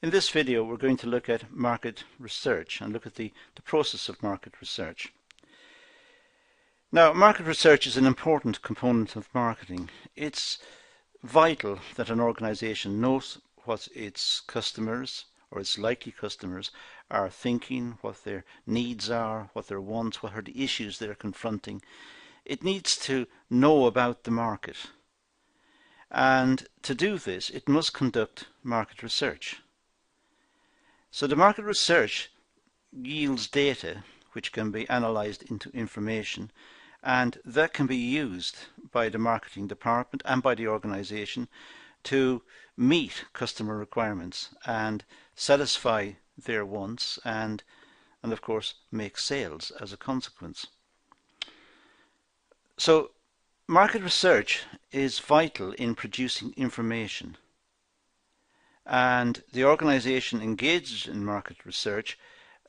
In this video we're going to look at market research and look at the process of market research. Now, market research is an important component of marketing. It's vital that an organization knows what its customers or its likely customers are thinking, what their needs are, what their wants, what are the issues they're confronting. It needs to know about the market. And to do this, it must conduct market research. So the market research yields data which can be analyzed into information, and that can be used by the marketing department and by the organization to meet customer requirements and satisfy their wants and of course make sales as a consequence. So market research is vital in producing information, and the organization engages in market research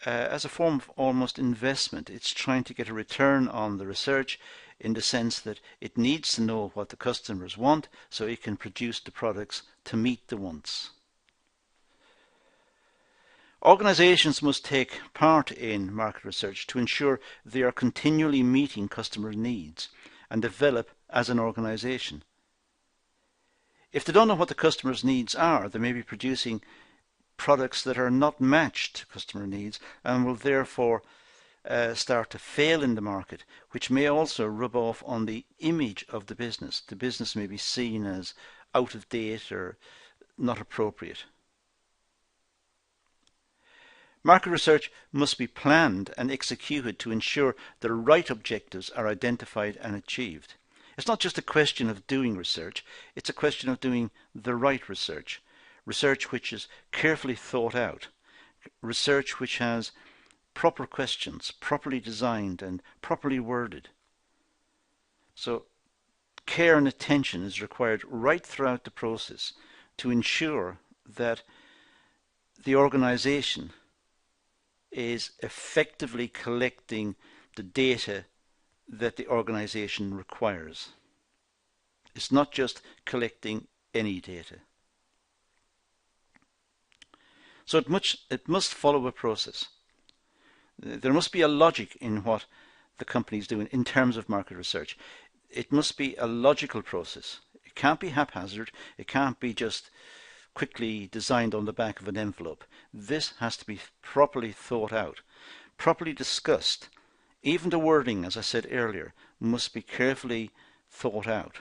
as a form of almost investment. It's trying to get a return on the research in the sense that it needs to know what the customers want so it can produce the products to meet the wants. Organizations must take part in market research to ensure they are continually meeting customer needs and develop as an organization. If they don't know what the customer's needs are, they may be producing products that are not matched to customer needs and will therefore start to fail in the market, which may also rub off on the image of the business. The business may be seen as out of date or not appropriate. Market research must be planned and executed to ensure the right objectives are identified and achieved. It's not just a question of doing research, it's a question of doing the right research. Research which is carefully thought out. Research which has proper questions, properly designed and properly worded. So care and attention is required right throughout the process to ensure that the organization is effectively collecting the data that the organization requires. It's not just collecting any data. So it must follow a process. There must be a logic in what the company is doing in terms of market research. It must be a logical process. It can't be haphazard. It can't be just quickly designed on the back of an envelope. This has to be properly thought out, properly discussed. Even the wording, as I said earlier, must be carefully thought out.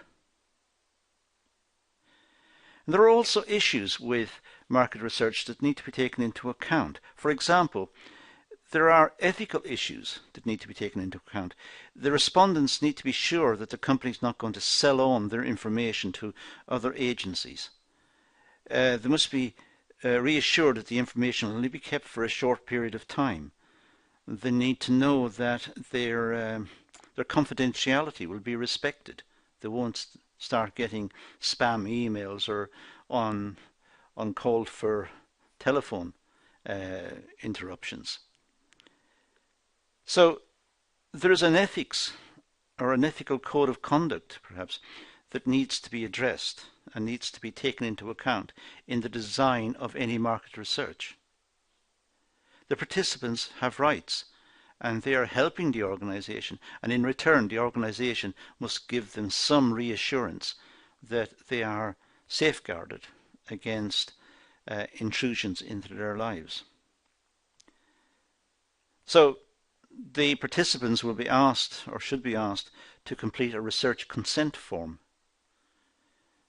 And there are also issues with market research that need to be taken into account. For example, there are ethical issues that need to be taken into account. The respondents need to be sure that the company is not going to sell on their information to other agencies. They must be reassured that the information will only be kept for a short period of time. They need to know that their confidentiality will be respected. They won't start getting spam emails or on call for telephone interruptions. So there is an ethics or an ethical code of conduct, perhaps, that needs to be addressed and needs to be taken into account in the design of any market research. The participants have rights and they are helping the organization, and in return the organization must give them some reassurance that they are safeguarded against intrusions into their lives. So the participants will be asked, or should be asked, to complete a research consent form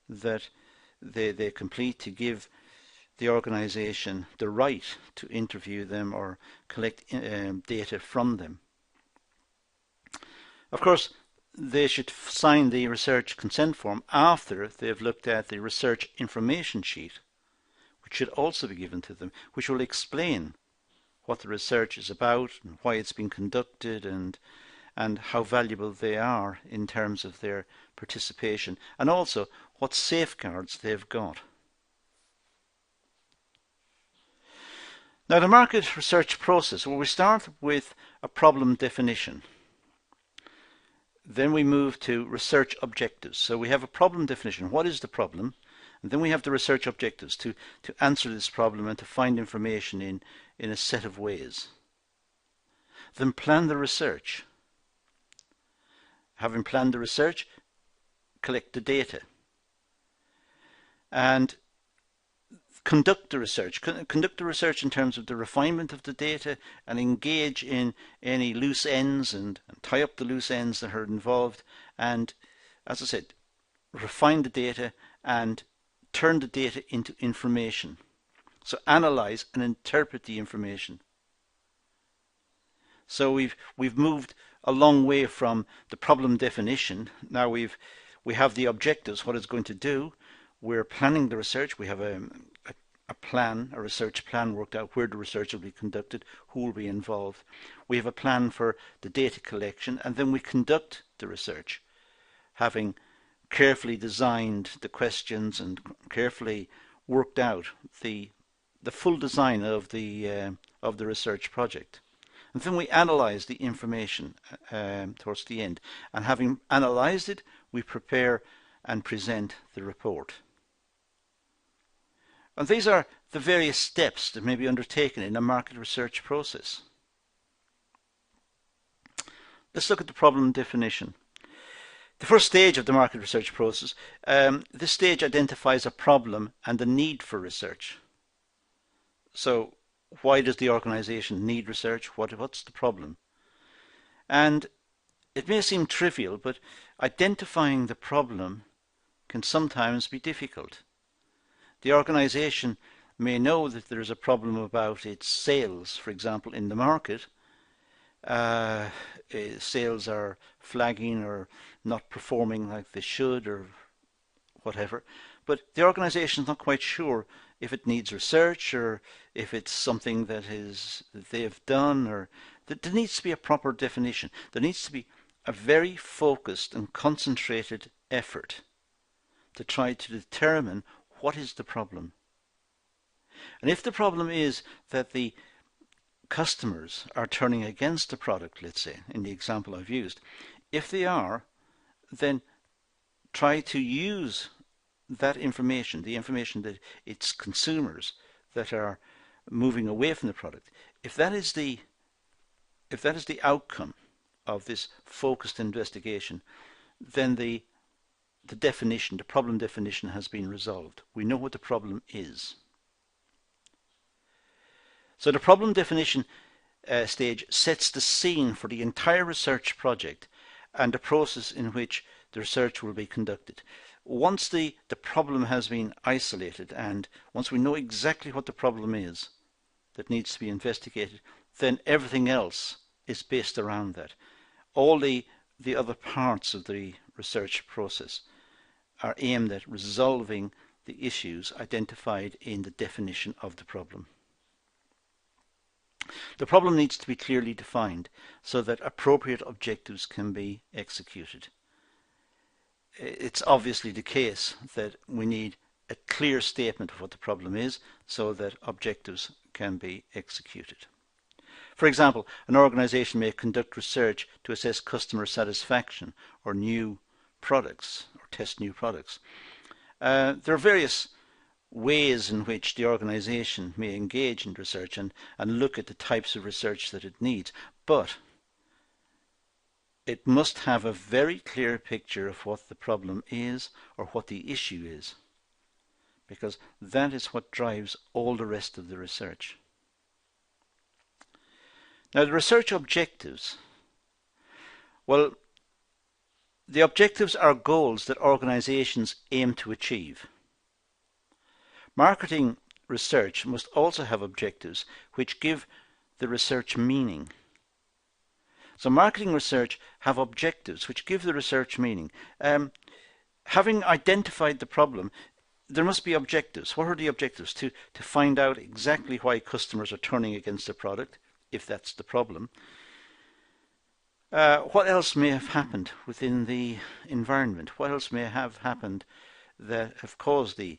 that they complete to give the organization the right to interview them or collect data from them. Of course, they should sign the research consent form after they've looked at the research information sheet, which should also be given to them, which will explain what the research is about and why it's been conducted and how valuable they are in terms of their participation, and also what safeguards they've got. Now, the market research process, well, we start with a problem definition. Then we move to research objectives. So we have a problem definition. What is the problem? And then we have the research objectives to answer this problem and to find information in a set of ways. Then plan the research. Having planned the research, collect the data. And conduct the research. Conduct the research in terms of the refinement of the data and engage in any loose ends and tie up the loose ends that are involved. And as I said, refine the data and turn the data into information. So analyze and interpret the information. So we've moved a long way from the problem definition. Now we have the objectives, what it's going to do. We're planning the research. We have a plan, a research plan worked out where the research will be conducted, who will be involved. We have a plan for the data collection, and then we conduct the research, having carefully designed the questions and carefully worked out the full design of the research project. And then we analyze the information towards the end. And having analyzed it, we prepare and present the report. And these are the various steps that may be undertaken in a market research process. Let's look at the problem definition. The first stage of the market research process, this stage identifies a problem and the need for research. So why does the organization need research? What's the problem? And it may seem trivial, but identifying the problem can sometimes be difficult. The organization may know that there is a problem about its sales, for example, in the market. Sales are flagging or not performing like they should or whatever. But the organization is not quite sure if it needs research or if it's something that they've done, or there needs to be a proper definition. There needs to be a very focused and concentrated effort to try to determine what is the problem. And if the problem is that the customers are turning against the product, let's say, in the example I've used, if they are, then try to use that information, the information that it's consumers that are moving away from the product. If that is the outcome of this focused investigation, then the definition, the problem definition has been resolved. We know what the problem is. So the problem definition stage sets the scene for the entire research project and the process in which the research will be conducted. Once the problem has been isolated and once we know exactly what the problem is that needs to be investigated, then everything else is based around that. All the other parts of the research process are aimed at resolving the issues identified in the definition of the problem. The problem needs to be clearly defined so that appropriate objectives can be executed. It's obviously the case that we need a clear statement of what the problem is so that objectives can be executed. For example, an organization may conduct research to assess customer satisfaction or new products or test new products. There are various ways in which the organization may engage in research and look at the types of research that it needs, but it must have a very clear picture of what the problem is or what the issue is, because that is what drives all the rest of the research. Now, the research objectives. Well, the objectives are goals that organizations aim to achieve. Marketing research must also have objectives which give the research meaning. So marketing research have objectives which give the research meaning. Having identified the problem, there must be objectives. What are the objectives? To find out exactly why customers are turning against the product, if that's the problem. What else may have happened within the environment? What else may have happened that have caused the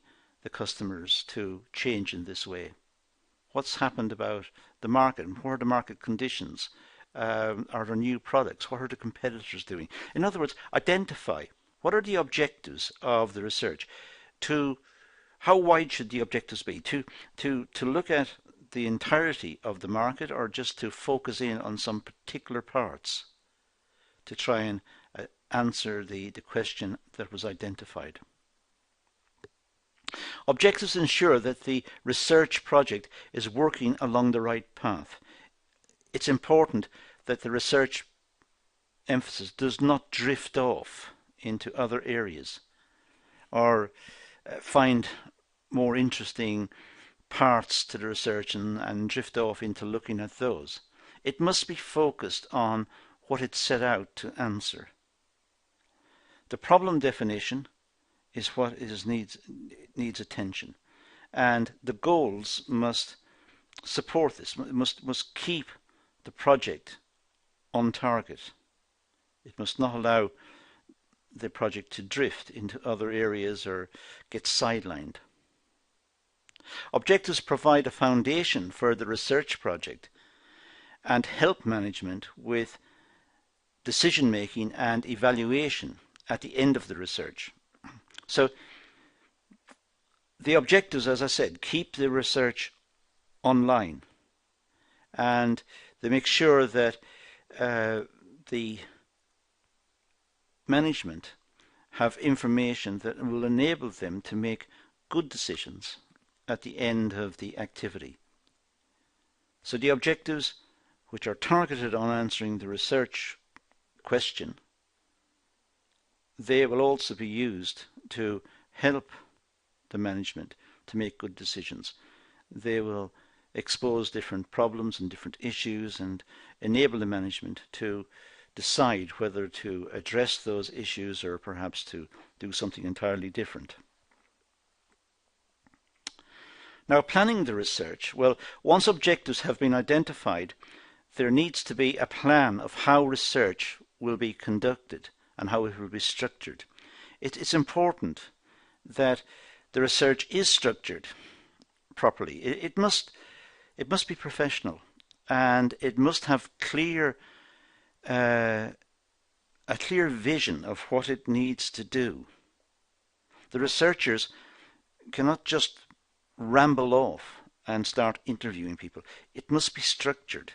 customers to change in this way? What's happened about the market? What are the market conditions? Are there new products? What are the competitors doing? In other words, identify what are the objectives of the research to how wide should the objectives be? To look at the entirety of the market, or just to focus in on some particular parts to try and answer the question that was identified. Objectives ensure that the research project is working along the right path. It's important that the research emphasis does not drift off into other areas or find more interesting parts to the research and drift off into looking at those. It must be focused on what it set out to answer. The problem definition is what needs attention, and the goals must support this, must keep the project on target. It must not allow the project to drift into other areas or get sidelined. Objectives provide a foundation for the research project and help management with decision making and evaluation at the end of the research. So the objectives, as I said, keep the research online, and they make sure that the management have information that will enable them to make good decisions at the end of the activity. So the objectives, which are targeted on answering the research question, they will also be used to help the management to make good decisions. They will expose different problems and different issues and enable the management to decide whether to address those issues or perhaps to do something entirely different. Now, planning the research. Well, once objectives have been identified, there needs to be a plan of how research will be conducted and how it will be structured. It's important that the research is structured properly. It must be professional, and it must have a clear vision of what it needs to do. The researchers cannot just ramble off and start interviewing people. It must be structured,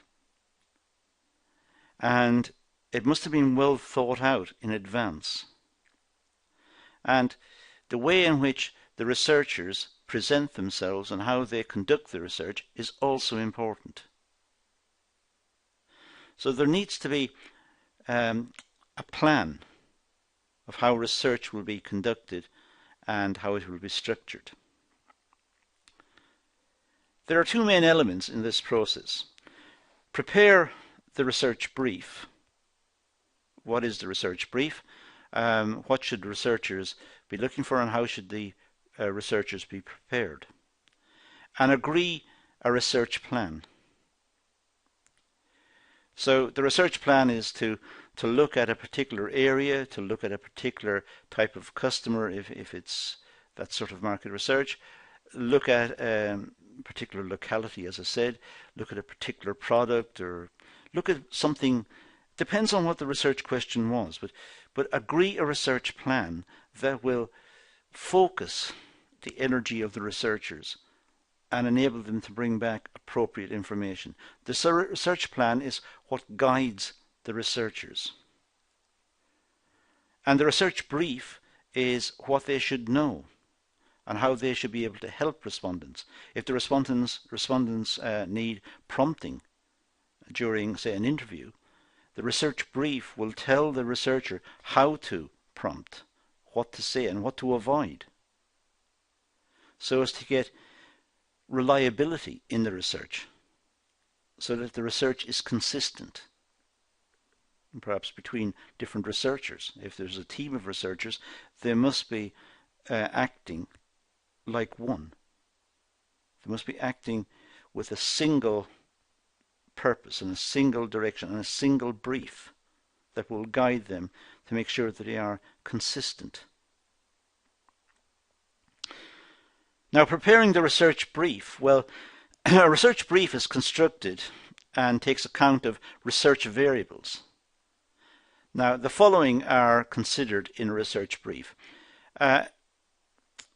and it must have been well thought out in advance. And the way in which the researchers present themselves and how they conduct the research is also important. So there needs to be a plan of how research will be conducted and how it will be structured. There are two main elements in this process. Prepare the research brief. What is the research brief? What should researchers be looking for, and how should the researchers be prepared? And agree a research plan. So the research plan is to look at a particular area, to look at a particular type of customer if it's that sort of market research, look at a particular locality, as I said, look at a particular product, or look at something. Depends on what the research question was, but agree a research plan that will focus the energy of the researchers and enable them to bring back appropriate information. The research plan is what guides the researchers. And the research brief is what they should know and how they should be able to help respondents. If the respondents need prompting during, say, an interview, the research brief will tell the researcher how to prompt, what to say and what to avoid, so as to get reliability in the research, so that the research is consistent, and perhaps between different researchers. If there's a team of researchers, they must be acting like one. They must be acting with a single purpose and a single direction and a single brief that will guide them to make sure that they are consistent. Now, preparing the research brief. Well, a research brief is constructed and takes account of research variables. Now, the following are considered in a research brief.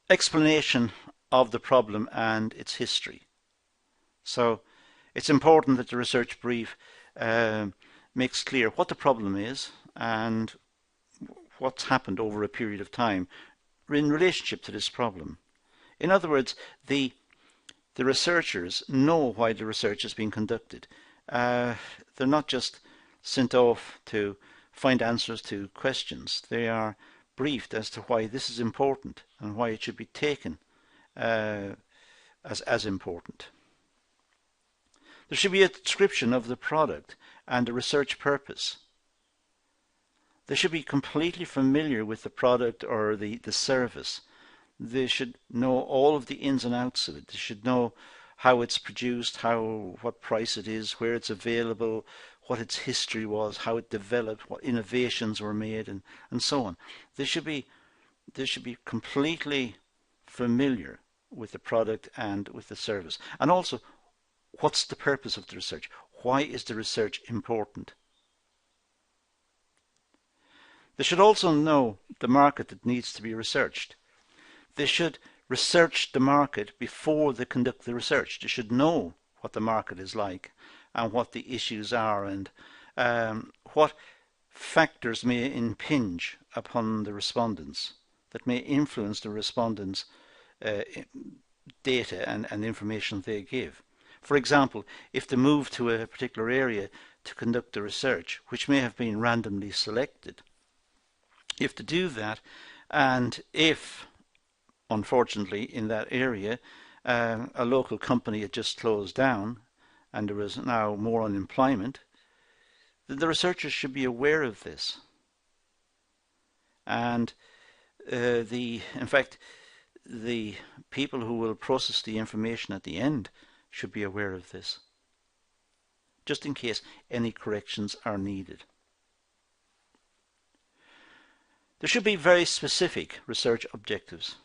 Explanation of the problem and its history. So it's important that the research brief makes clear what the problem is and what's happened over a period of time in relationship to this problem. In other words, the researchers know why the research is being conducted. They're not just sent off to find answers to questions. They are briefed as to why this is important and why it should be taken as important. There should be a description of the product and the research purpose. They should be completely familiar with the product or the service. They should know all of the ins and outs of it. They should know how it's produced, what price it is, where it's available, what its history was, how it developed, what innovations were made, and so on. They should be completely familiar with the product and with the service. And also, what's the purpose of the research? Why is the research important? They should also know the market that needs to be researched. They should research the market before they conduct the research. They should know what the market is like and what the issues are and what factors may impinge upon the respondents that may influence the respondents' data and information they give. For example, if they move to a particular area to conduct the research, which may have been randomly selected, if they do that, and if, unfortunately, in that area, a local company had just closed down and there is now more unemployment, then the researchers should be aware of this. And in fact, the people who will process the information at the end should be aware of this, just in case any corrections are needed. There should be very specific research objectives.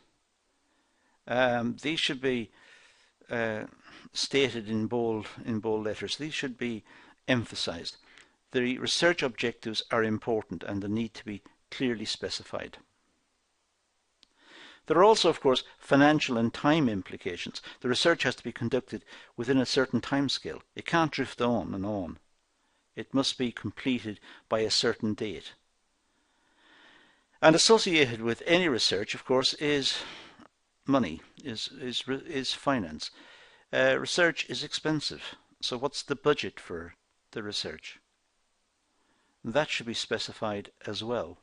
These should be stated in bold letters. These should be emphasized. The research objectives are important and they need to be clearly specified. There are also, of course, financial and time implications. The research has to be conducted within a certain time scale. It can't drift on and on. It must be completed by a certain date. And associated with any research, of course, is money, is finance. Research is expensive. So what's the budget for the research? That should be specified as well.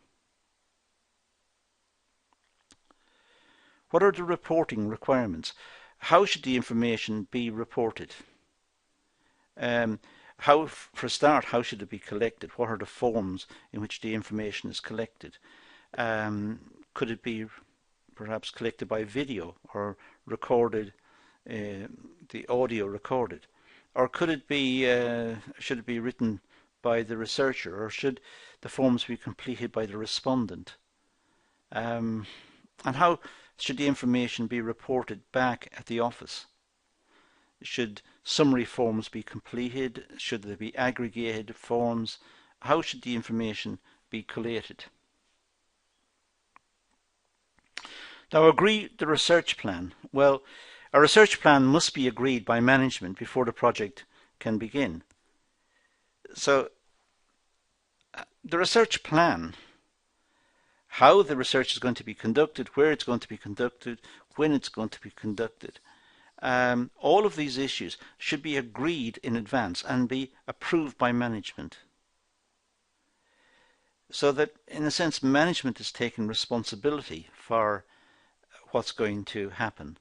What are the reporting requirements? How should the information be reported? For a start, how should it be collected? What are the forms in which the information is collected? Could it be perhaps collected by video or recorded, the audio recorded? Or could it be, should it be written by the researcher, or should the forms be completed by the respondent? And how should the information be reported back at the office? Should summary forms be completed? Should there be aggregated forms? How should the information be collated? Now, agree the research plan. Well, a research plan must be agreed by management before the project can begin. So, the research plan, how the research is going to be conducted, where it's going to be conducted, when it's going to be conducted, all of these issues should be agreed in advance and be approved by management. So that, in a sense, management is taking responsibility for what's going to happen.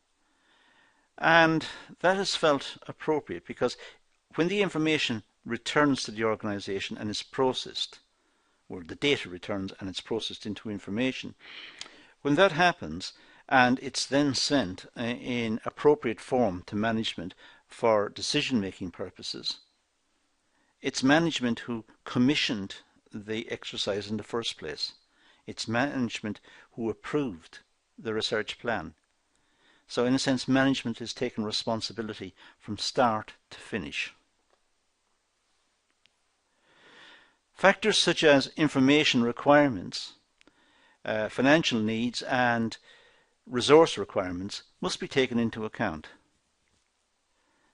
And that is felt appropriate because when the information returns to the organization and is processed, or the data returns and it's processed into information, when that happens and it's then sent in appropriate form to management for decision-making purposes, it's management who commissioned the exercise in the first place. It's management who approved the research plan. So in a sense, management is taking responsibility from start to finish. Factors such as information requirements, financial needs, and resource requirements must be taken into account.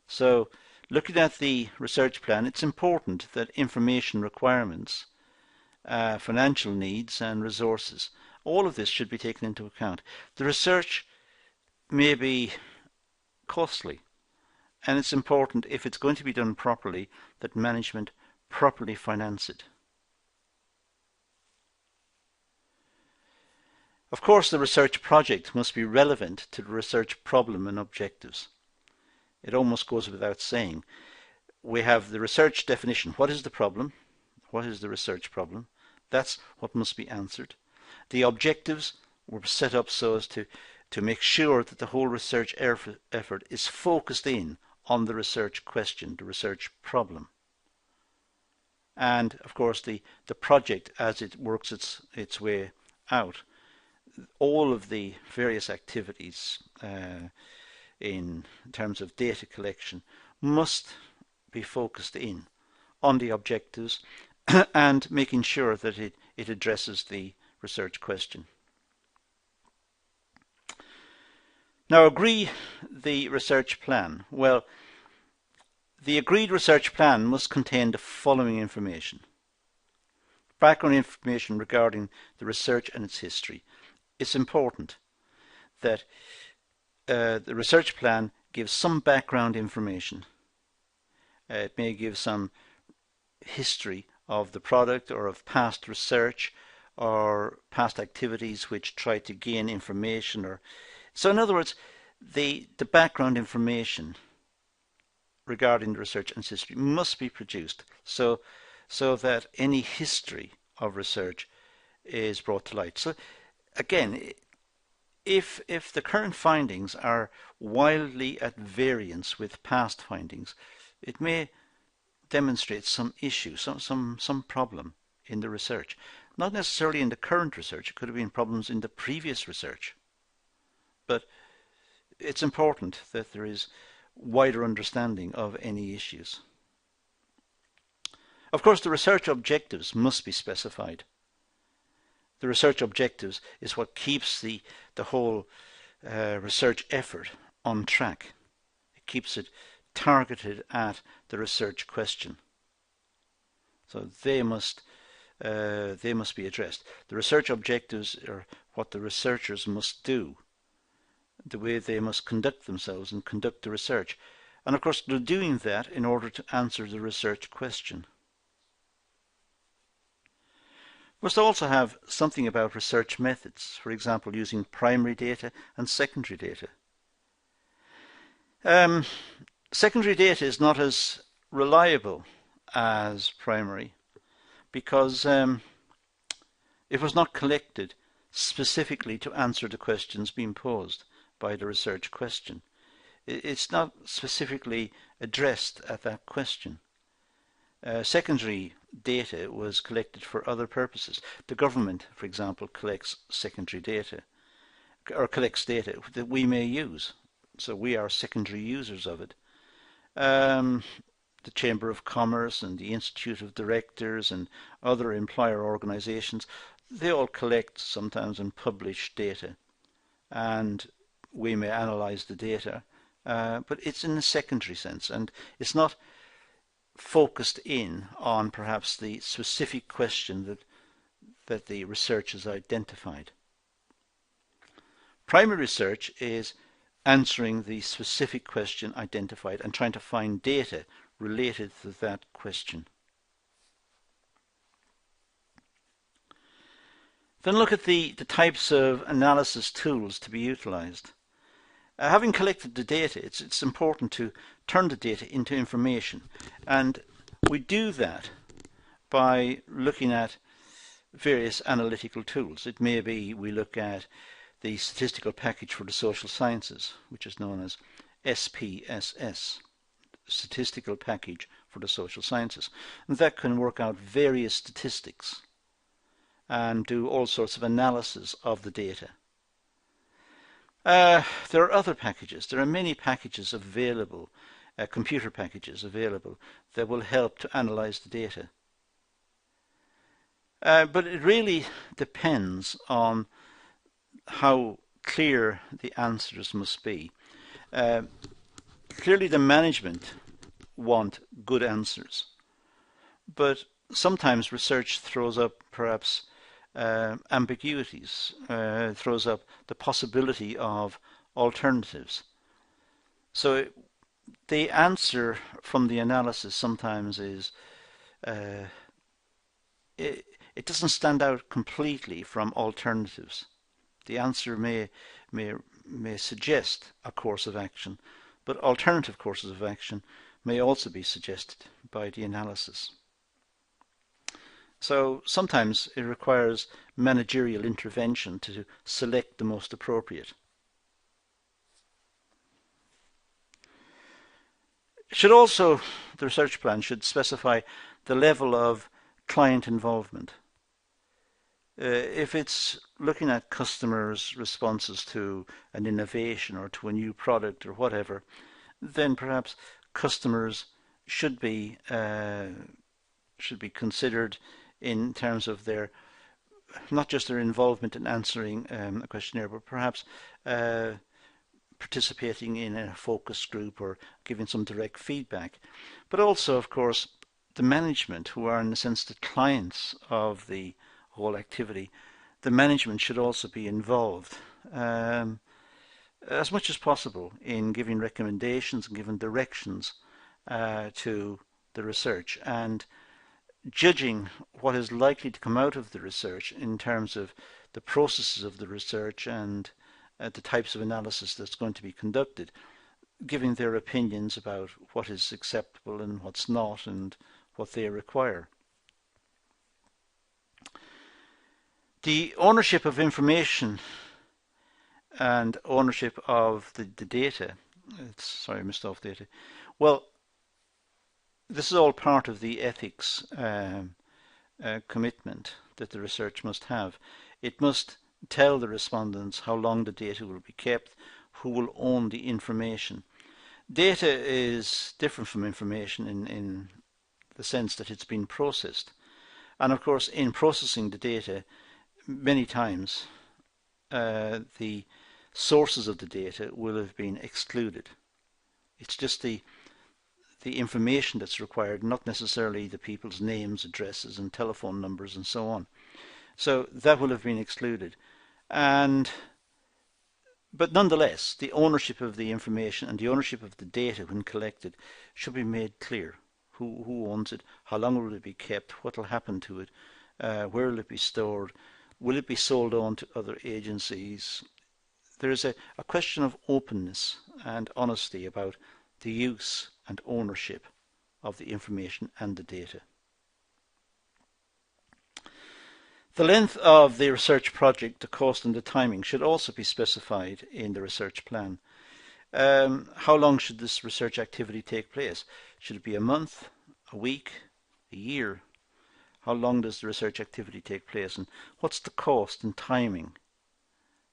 So looking at the research plan, it's important that information requirements, financial needs and resources, all of this should be taken into account. The research may be costly, and it's important, if it's going to be done properly, that management properly finance it. Of course, the research project must be relevant to the research problem and objectives. It almost goes without saying. We have the research definition. What is the problem? What is the research problem? That's what must be answered. The objectives were set up so as to make sure that the whole research effort is focused in on the research question, the research problem. And of course the project, as it works its way out, all of the various activities in terms of data collection must be focused in on the objectives and making sure that it addresses the research question. Now, agree the research plan. Well, the agreed research plan must contain the following information. Background information regarding the research and its history. It's important that the research plan gives some background information. It may give some history of the product or of past research or past activities which try to gain information. So in other words, the background information regarding the research and its history must be produced so that any history of research is brought to light. So again, if the current findings are wildly at variance with past findings, it may demonstrate some issue, some problem in the research. Not necessarily in the current research, it could have been problems in the previous research. But it's important that there is wider understanding of any issues. Of course, the research objectives must be specified. The research objectives is what keeps the whole research effort on track. It keeps it targeted at the research question. So they must be addressed. The research objectives are what the researchers must do, the way they must conduct themselves and conduct the research. And of course, they're doing that in order to answer the research question. We must also have something about research methods, for example, using primary data and secondary data. Secondary data is not as reliable as primary because it was not collected specifically to answer the questions being posed by the research question. It's not specifically addressed at that question. Secondary data was collected for other purposes. The government, for example, collects secondary data, or collects data that we may use. So we are secondary users of it. The Chamber of Commerce and the Institute of Directors and other employer organizations, they all collect sometimes and publish data. And we may analyze the data, but it's in a secondary sense, and it's not focused in on perhaps the specific question that the research has identified. Primary research is answering the specific question identified and trying to find data related to that question. Then look at the types of analysis tools to be utilized. Having collected the data, it's important to turn the data into information, and we do that by looking at various analytical tools. It may be we look at the statistical package for the social sciences, which is known as SPSS, statistical package for the social sciences, and that can work out various statistics and do all sorts of analysis of the data. There are other packages. There are many packages available, computer packages available, that will help to analyze the data. But it really depends on how clear the answers must be. Clearly the management want good answers, but sometimes research throws up perhaps ambiguities, throws up the possibility of alternatives. So the answer from the analysis sometimes is it doesn't stand out completely from alternatives. The answer may suggest a course of action, but alternative courses of action may also be suggested by the analysis. So sometimes it requires managerial intervention to select the most appropriate. The research plan should specify the level of client involvement. If it's looking at customers' responses to an innovation or to a new product or whatever, then perhaps customers should be considered in terms of their, not just their involvement in answering a questionnaire, but perhaps participating in a focus group or giving some direct feedback. But also, of course, the management, who are in a sense the clients of the whole activity, the management should also be involved as much as possible in giving recommendations and giving directions to the research and judging what is likely to come out of the research in terms of the processes of the research and the types of analysis that's going to be conducted, giving their opinions about what is acceptable and what's not and what they require. The ownership of information and ownership of the data, sorry, I missed off data. Well, this is all part of the ethics commitment that the research must have. It must tell the respondents how long the data will be kept, who will own the information. Data is different from information in the sense that it's been processed. And of course, in processing the data, many times the sources of the data will have been excluded. It's just the information that's required, not necessarily the people's names, addresses and telephone numbers and so on. So that will have been excluded. But nonetheless, the ownership of the information and the ownership of the data when collected should be made clear. Who owns it? How long will it be kept? What will happen to it? Where will it be stored? Will it be sold on to other agencies? There is a question of openness and honesty about the use and ownership of the information and the data. The length of the research project, the cost and the timing should also be specified in the research plan. How long should this research activity take place? Should it be a month, a week, a year? How long does the research activity take place, and what's the cost and timing?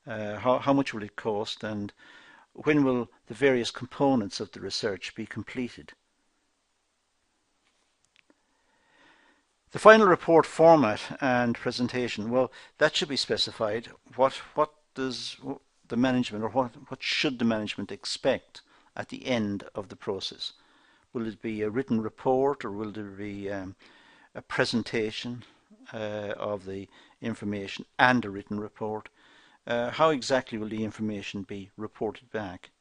How much will it cost, and when will the various components of the research be completed? The final report format and presentation, well, that should be specified. What does the management, or what should the management expect at the end of the process? Will it be a written report, or will there be a presentation of the information and a written report? How exactly will the information be reported back?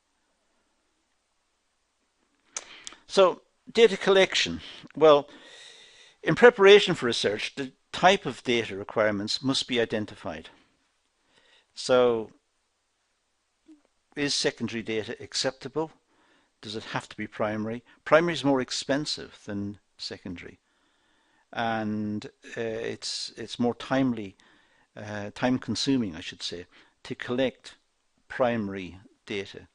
So, data collection. Well, in preparation for research, the type of data requirements must be identified. So, is secondary data acceptable? Does it have to be primary? Primary is more expensive than secondary, and it's more time consuming, I should say, to collect primary data.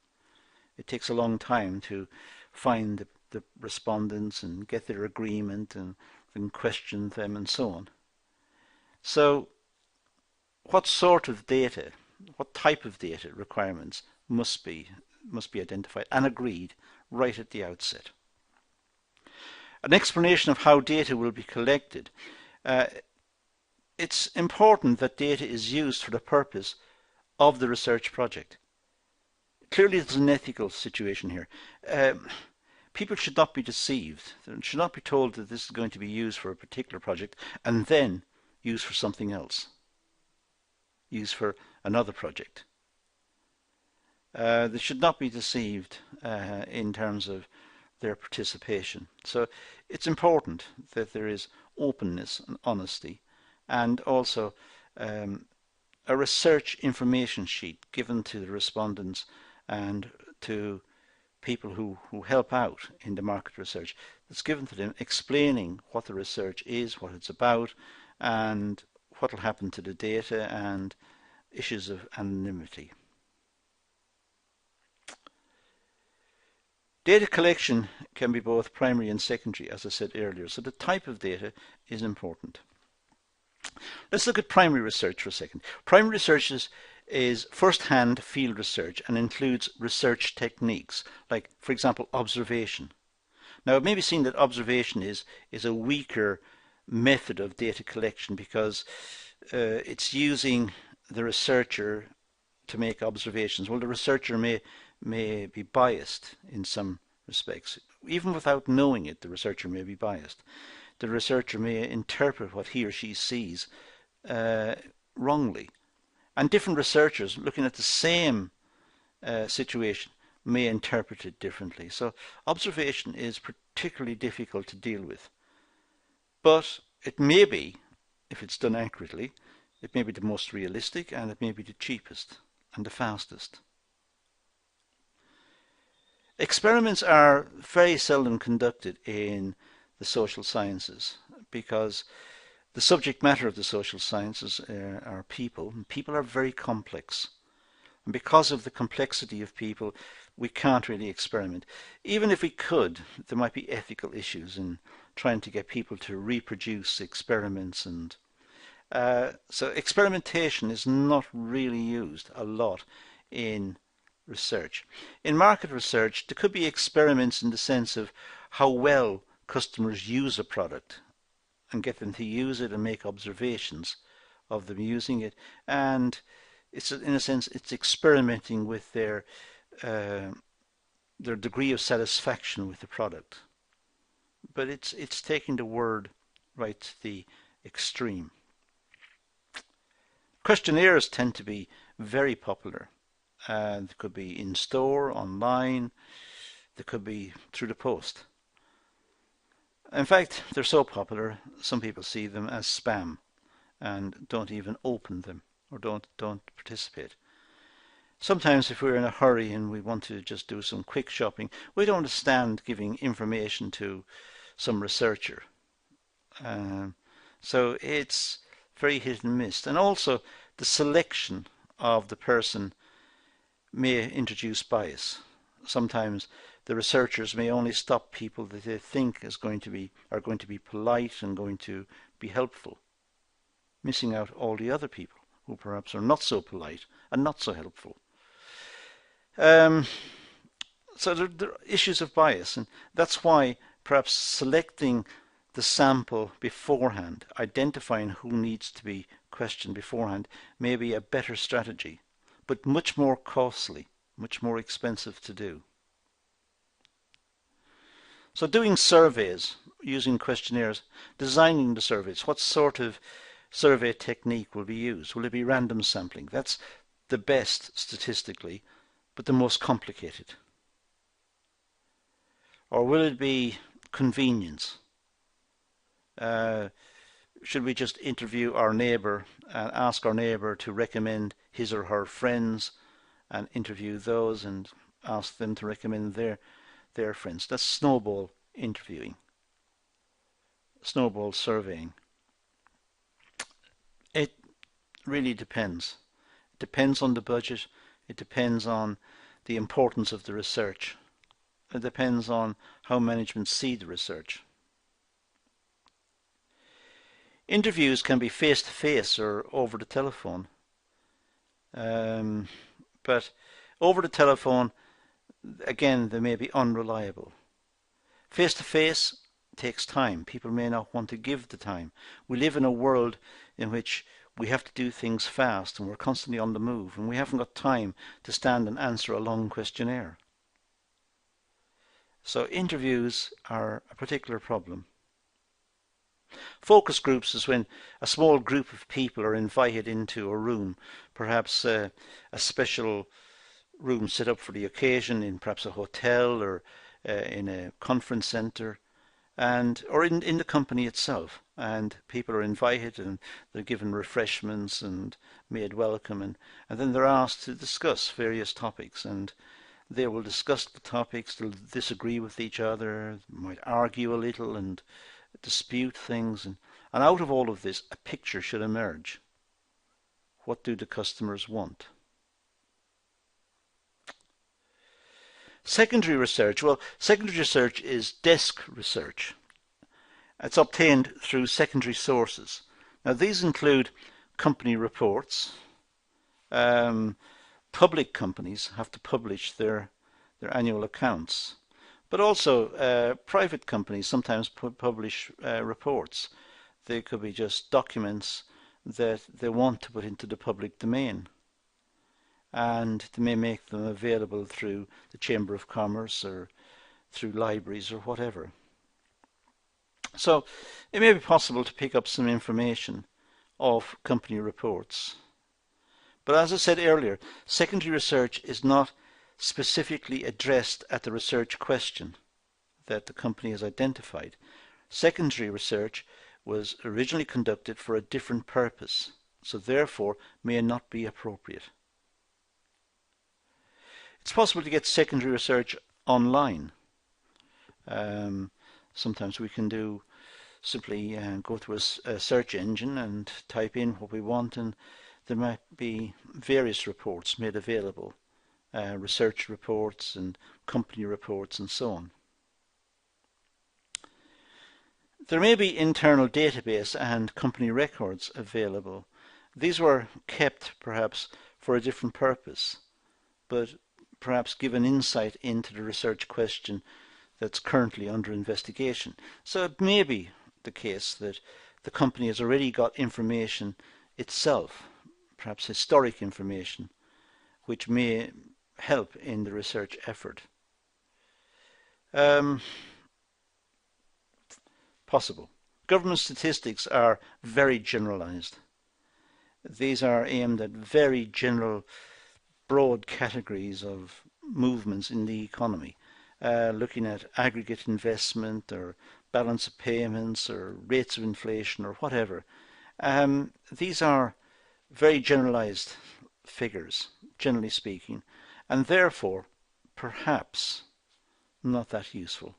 It takes a long time to find the respondents and get their agreement and question them and so on. So what sort of data, what type of data requirements must be identified and agreed right at the outset. An explanation of how data will be collected. It's important that data is used for the purpose of the research project. Clearly, there's an ethical situation here. People should not be deceived. They should not be told that this is going to be used for a particular project and then used for something else, used for another project. They should not be deceived in terms of their participation. So it's important that there is openness and honesty, and also a research information sheet given to the respondents and to people who help out in the market research, that's given to them explaining what the research is, what it's about, and what will happen to the data and issues of anonymity. Data collection can be both primary and secondary, as I said earlier, so the type of data is important. Let's look at primary research for a second. Primary research is first-hand field research and includes research techniques, like, for example, observation. Now, it may be seen that observation is a weaker method of data collection because it's using the researcher to make observations. Well, the researcher may be biased in some respects. Even without knowing it, the researcher may be biased. The researcher may interpret what he or she sees wrongly. And different researchers looking at the same situation may interpret it differently. So observation is particularly difficult to deal with. But it may be, if it's done accurately, it may be the most realistic, and it may be the cheapest and the fastest. Experiments are very seldom conducted in the social sciences because the subject matter of the social sciences are people. People are very complex. And because of the complexity of people, we can't really experiment. Even if we could, there might be ethical issues in trying to get people to reproduce experiments. And so experimentation is not really used a lot in research. In market research, there could be experiments in the sense of how well customers use a product and get them to use it and make observations of them using it. And it's, in a sense, it's experimenting with their degree of satisfaction with the product. But it's taking the word right to the extreme. Questionnaires tend to be very popular. They could be in store, online, they could be through the post. In fact, they're so popular, some people see them as spam and don't even open them or don't participate. Sometimes if we're in a hurry and we want to just do some quick shopping, we don't understand giving information to some researcher. So it's very hit and miss. And also the selection of the person may introduce bias. Sometimes the researchers may only stop people that they think are going to be polite and going to be helpful, missing out all the other people who perhaps are not so polite and not so helpful. So there are issues of bias, and that's why perhaps selecting the sample beforehand, identifying who needs to be questioned beforehand, may be a better strategy, but much more costly, much more expensive to do. So doing surveys, using questionnaires, designing the surveys, what sort of survey technique will be used? Will it be random sampling? That's the best statistically, but the most complicated. Or will it be convenience? Should we just interview our neighbour and ask our neighbour to recommend his or her friends and interview those and ask them to recommend their friends? That's snowball interviewing, snowball surveying. It really depends. It depends on the budget. It depends on the importance of the research. It depends on how management see the research. Interviews can be face-to-face or over the telephone. But over the telephone, again, they may be unreliable. Face-to-face takes time. People may not want to give the time. We live in a world in which we have to do things fast and we're constantly on the move and we haven't got time to stand and answer a long questionnaire. So interviews are a particular problem. Focus groups is when a small group of people are invited into a room, perhaps a special room set up for the occasion in perhaps a hotel or in a conference center, or in the company itself, and people are invited and they're given refreshments and made welcome, and then they're asked to discuss various topics, and they will discuss the topics, they'll disagree with each other, might argue a little and dispute things, and out of all of this a picture should emerge. What do the customers want? Secondary research. Well, secondary research is desk research. It's obtained through secondary sources. Now these include company reports. Public companies have to publish their annual accounts, but also private companies sometimes publish reports. They could be just documents that they want to put into the public domain, and they may make them available through the Chamber of Commerce or through libraries or whatever. So it may be possible to pick up some information of company reports. But as I said earlier, secondary research is not specifically addressed at the research question that the company has identified. Secondary research was originally conducted for a different purpose, so therefore may not be appropriate. It's possible to get secondary research online. Sometimes we can do simply go to a search engine and type in what we want, and there might be various reports made available, research reports and company reports and so on. There may be internal database and company records available. These were kept perhaps for a different purpose, but perhaps give an insight into the research question that's currently under investigation. So it may be the case that the company has already got information itself, perhaps historic information, which may help in the research effort. Possible. Government statistics are very generalized. These are aimed at very general, broad categories of movements in the economy, looking at aggregate investment or balance of payments or rates of inflation or whatever. These are very generalized figures, generally speaking, and therefore perhaps not that useful.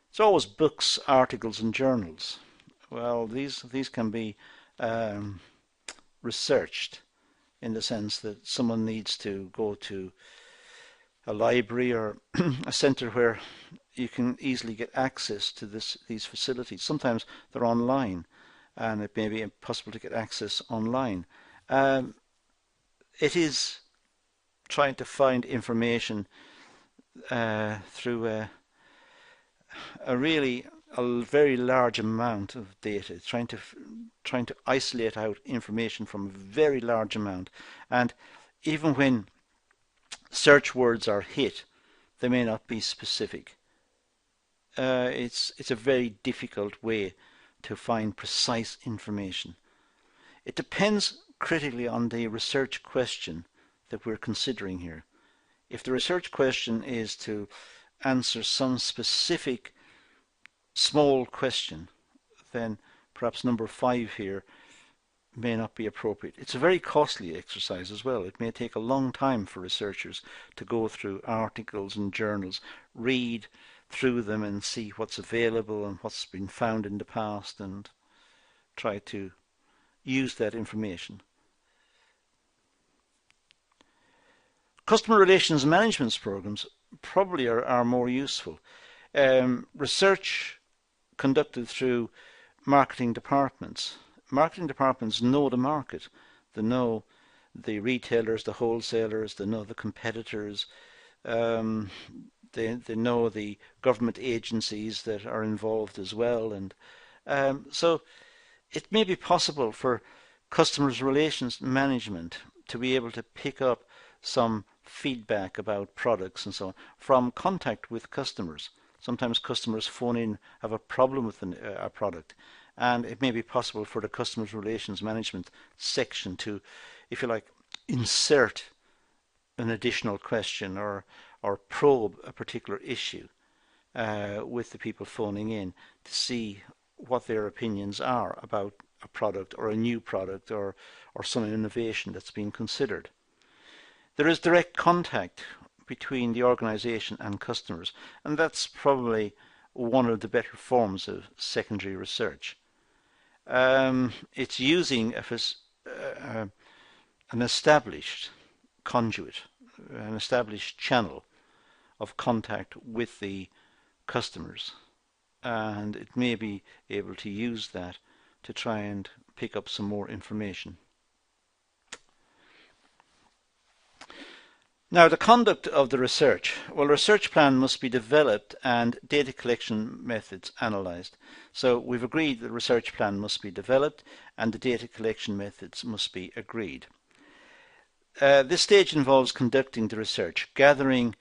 It's always books, articles and journals. Well, these can be researched in the sense that someone needs to go to a library or a centre where you can easily get access to these facilities. Sometimes they're online, and it may be impossible to get access online. It is trying to find information through a very large amount of data, trying to isolate out information from a very large amount, and even when search words are hit, they may not be specific. It's a very difficult way to find precise information. It depends critically on the research question that we're considering here. If the research question is to answer some specific small question, then perhaps number 5 here may not be appropriate. It's a very costly exercise as well. It may take a long time for researchers to go through articles and journals, read through them and see what's available and what's been found in the past, and try to use that information. Customer relations management programs probably are more useful. Research conducted through marketing departments. Marketing departments know the market. They know the retailers, the wholesalers, they know the competitors, they know the government agencies that are involved as well, and so it may be possible for customers relations management to be able to pick up some feedback about products and so on from contact with customers. Sometimes customers phone in, have a problem with a product, and it may be possible for the customers relations management section to, if you like, insert an additional question or probe a particular issue with the people phoning in to see what their opinions are about a product or a new product or some innovation that's being considered. There is direct contact between the organization and customers, and that's probably one of the better forms of secondary research. It's using an established conduit, an established channel of contact with the customers, and it may be able to use that to try and pick up some more information. Now, the conduct of the research. Well, a research plan must be developed and data collection methods analysed. So we've agreed the research plan must be developed and the data collection methods must be agreed. This stage involves conducting the research, gathering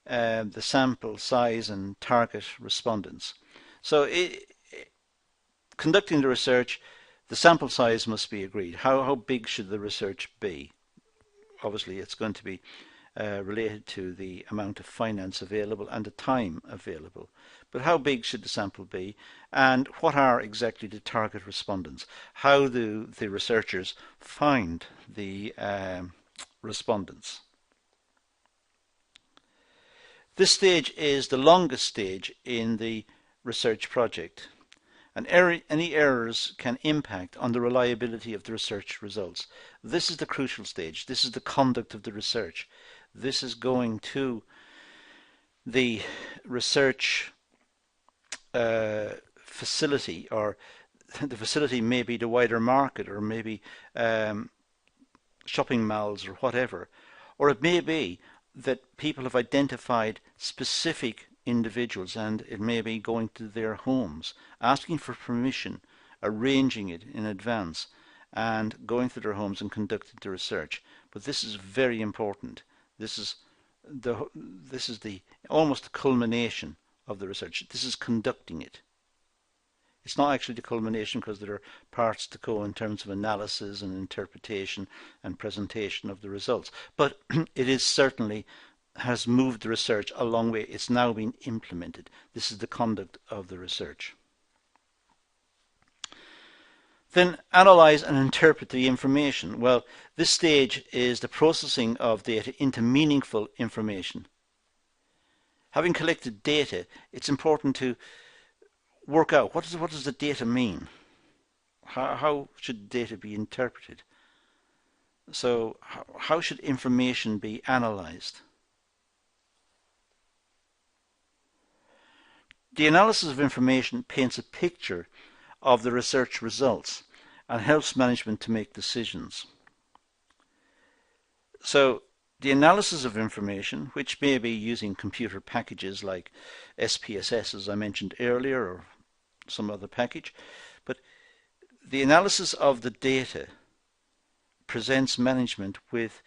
the sample size and target respondents. So conducting the research, the sample size must be agreed. How big should the research be? Obviously, it's going to be related to the amount of finance available and the time available. But how big should the sample be, and what are exactly the target respondents? How do the researchers find the respondents? This stage is the longest stage in the research project, and any errors can impact on the reliability of the research results. This is the crucial stage. This is the conduct of the research. This is going to the research facility, or the facility may be the wider market, or maybe shopping malls or whatever, or it may be that people have identified specific individuals and it may be going to their homes, asking for permission, arranging it in advance and going to their homes and conducting the research. But this is very important. This is the almost the culmination of the research. This is conducting it. It's not actually the culmination because there are parts to go in terms of analysis and interpretation and presentation of the results. But it is certainly has moved the research a long way. It's now been implemented. This is the conduct of the research. Then analyze and interpret the information. Well, this stage is the processing of data into meaningful information. Having collected data, it's important to work out what does the data mean? How should data be interpreted? So how should information be analyzed? The analysis of information paints a picture of the research results and helps management to make decisions. So the analysis of information, which may be using computer packages like SPSS, as I mentioned earlier, or some other package, but the analysis of the data presents management with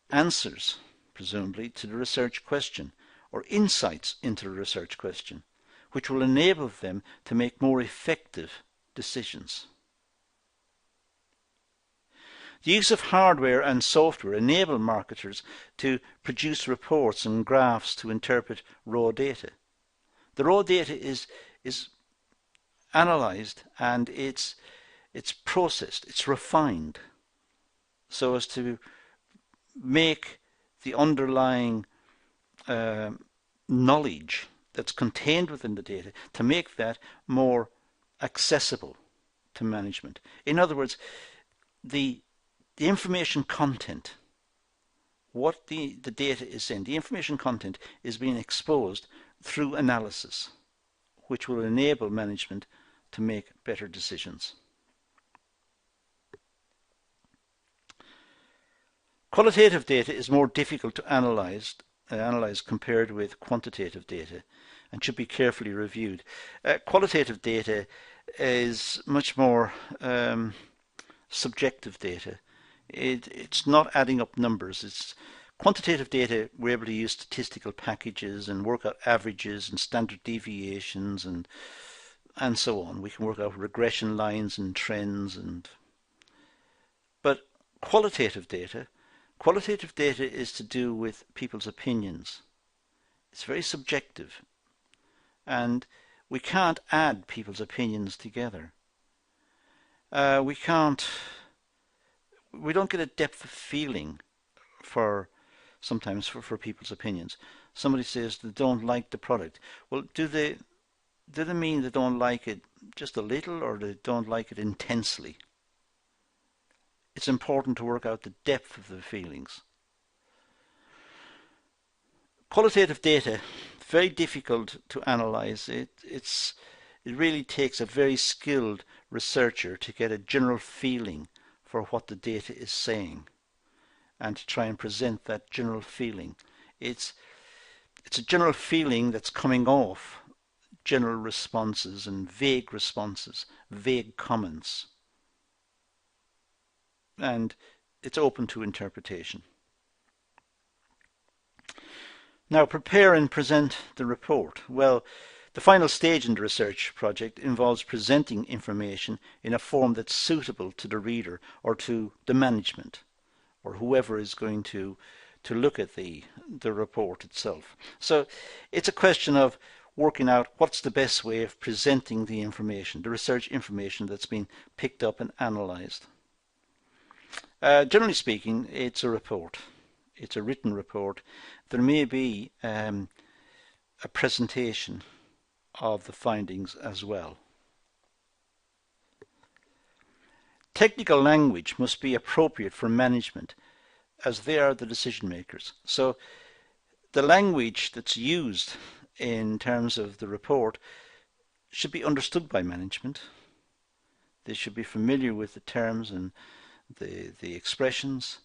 answers, presumably, to the research question, or insights into the research question, which will enable them to make more effective decisions. The use of hardware and software enable marketers to produce reports and graphs to interpret raw data. The raw data is analyzed and it's processed, it's refined, so as to make the underlying knowledge that's contained within the data, to make that more accessible to management. In other words, the information content, what the data is saying, the information content is being exposed through analysis, which will enable management to make better decisions. Qualitative data is more difficult to analyze compared with quantitative data, and should be carefully reviewed. Qualitative data is much more subjective data. It's not adding up numbers. It's quantitative data. We're able to use statistical packages and work out averages and standard deviations and so on. We can work out regression lines and trends but qualitative data is to do with people's opinions. It's very subjective, and we can't add people's opinions together. We don't get a depth of feeling sometimes for people's opinions. Somebody says they don't like the product. Well, do they mean they don't like it just a little, or they don't like it intensely? It's important to work out the depth of the feelings. Qualitative data, very difficult to analyze. It really takes a very skilled researcher to get a general feeling for what the data is saying and to try and present that general feeling. It's a general feeling that's coming off general responses and vague comments. And it's open to interpretation. Now, prepare and present the report. Well, the final stage in the research project involves presenting information in a form that's suitable to the reader or to the management or whoever is going to look at the report itself. So it's a question of working out what's the best way of presenting the information, the research information that's been picked up and analysed. Generally speaking, it's a report. It's a written report. There may be a presentation of the findings as well. Technical language must be appropriate for management, as they are the decision makers. So the language that's used in terms of the report should be understood by management. They should be familiar with the terms and the expressions.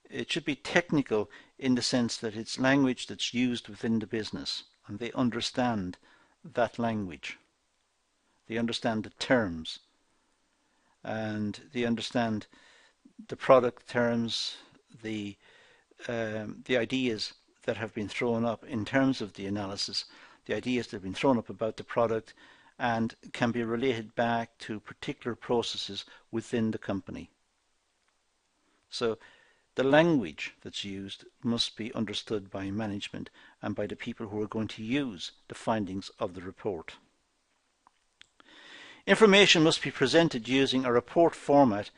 It should be technical in the sense that it's language that's used within the business and they understand that language. They understand the terms and they understand the product terms, the ideas that have been thrown up in terms of the analysis, the ideas that have been thrown up about the product and can be related back to particular processes within the company. So the language that's used must be understood by management and by the people who are going to use the findings of the report. Information must be presented using a report format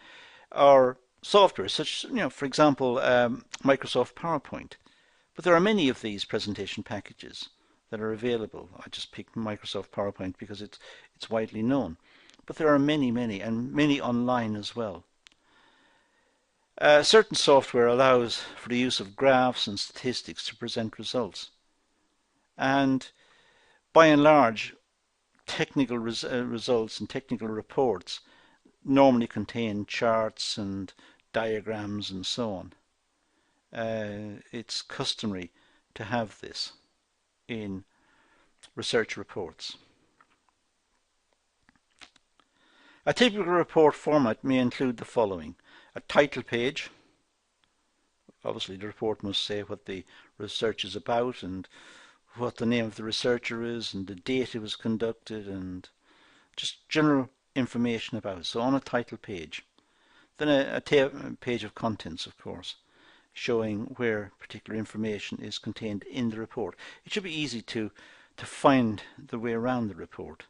or software such, for example, Microsoft PowerPoint. But there are many of these presentation packages that are available. I just picked Microsoft PowerPoint because it's widely known. But there are many, and many online as well. Certain software allows for the use of graphs and statistics to present results. And by and large, technical results and technical reports normally contain charts and diagrams and so on. It's customary to have this in research reports. A typical report format may include the following: a title page. Obviously the report must say what the research is about and what the name of the researcher is and the date it was conducted and just general information about it. So on a title page. Then a page of contents, of course, showing where particular information is contained in the report. It should be easy to find the way around the report.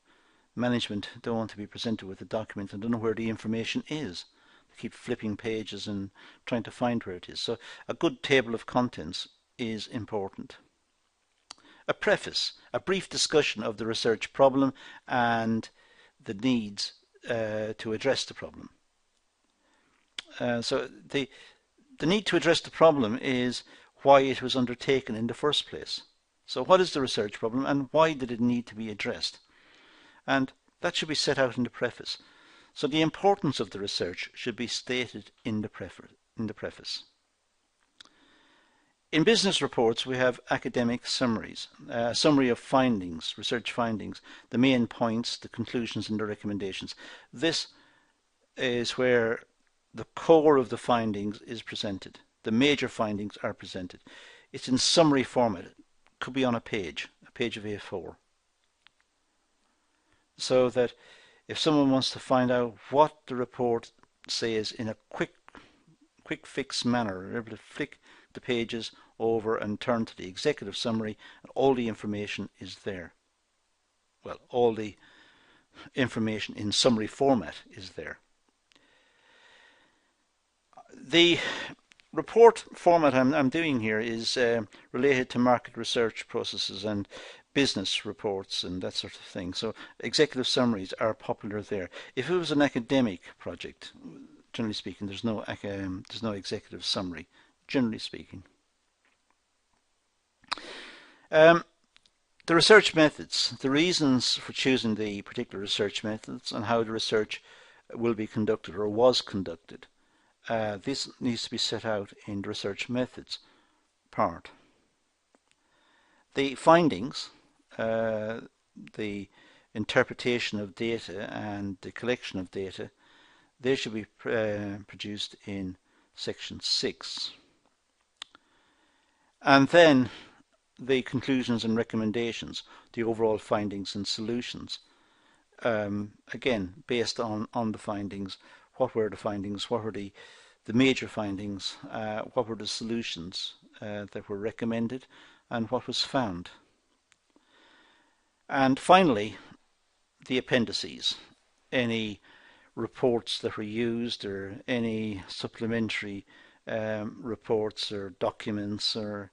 Management don't want to be presented with a document and don't know where the information is. They keep flipping pages and trying to find where it is. So a good table of contents is important. A preface, a brief discussion of the research problem and the needs to address the problem. So the need to address the problem is why it was undertaken in the first place. So what is the research problem and why did it need to be addressed? And that should be set out in the preface. So the importance of the research should be stated in the preface. In business reports, we have academic summaries, summary of findings, research findings, the main points, the conclusions and the recommendations. This is where the core of the findings is presented. The major findings are presented. It's in summary format. It could be on a page of A4. So that if someone wants to find out what the report says in a quick fix manner, they're able to flick the pages over and turn to the executive summary, and all the information is there. Well, all the information in summary format is there. The report format I'm doing here is related to market research processes and business reports and that sort of thing. So executive summaries are popular there. If it was an academic project, generally speaking, there's no executive summary, generally speaking. The research methods, the reasons for choosing the particular research methods and how the research will be conducted or was conducted. This needs to be set out in the research methods part. The findings, the interpretation of data and the collection of data, they should be produced in section 6. And then the conclusions and recommendations, the overall findings and solutions. Again, based on the findings, what were the findings, what were the major findings, what were the solutions that were recommended, and what was found. And finally, the appendices, any reports that were used or any supplementary reports or documents or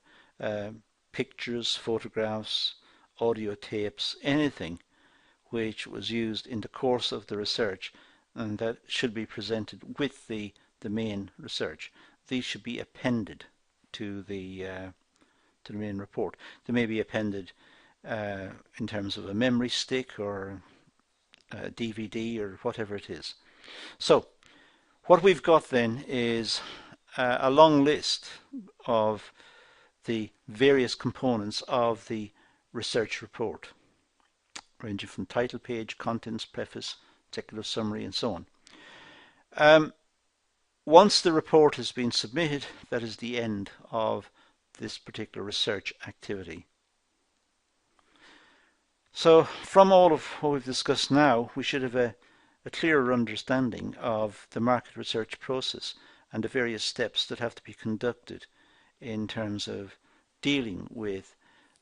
pictures, photographs, audio tapes, anything which was used in the course of the research and that should be presented with the main research. These should be appended to the main report. They may be appended in terms of a memory stick or a DVD or whatever it is. So what we've got then is a long list of the various components of the research report, ranging from title page, contents, preface, executive summary, and so on. Once the report has been submitted, that is the end of this particular research activity. So from all of what we've discussed now, we should have a clearer understanding of the market research process and the various steps that have to be conducted in terms of dealing with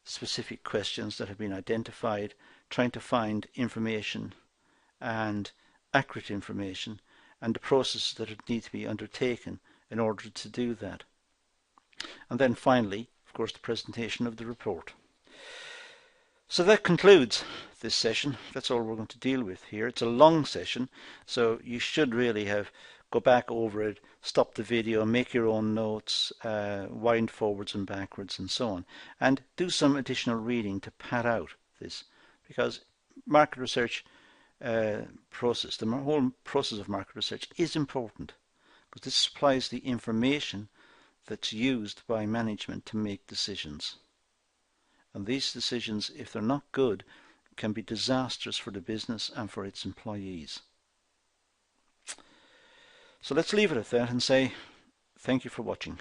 specific questions that have been identified, trying to find information and accurate information, and the processes that need to be undertaken in order to do that. And then finally, of course, the presentation of the report. So that concludes this session. That's all we're going to deal with here. It's a long session, so you should really go back over it, stop the video, make your own notes, wind forwards and backwards and so on, and do some additional reading to pad out this, because market research process, the whole process of market research is important, because this supplies the information that's used by management to make decisions. And these decisions, if they're not good, can be disastrous for the business and for its employees. So let's leave it at that and say thank you for watching.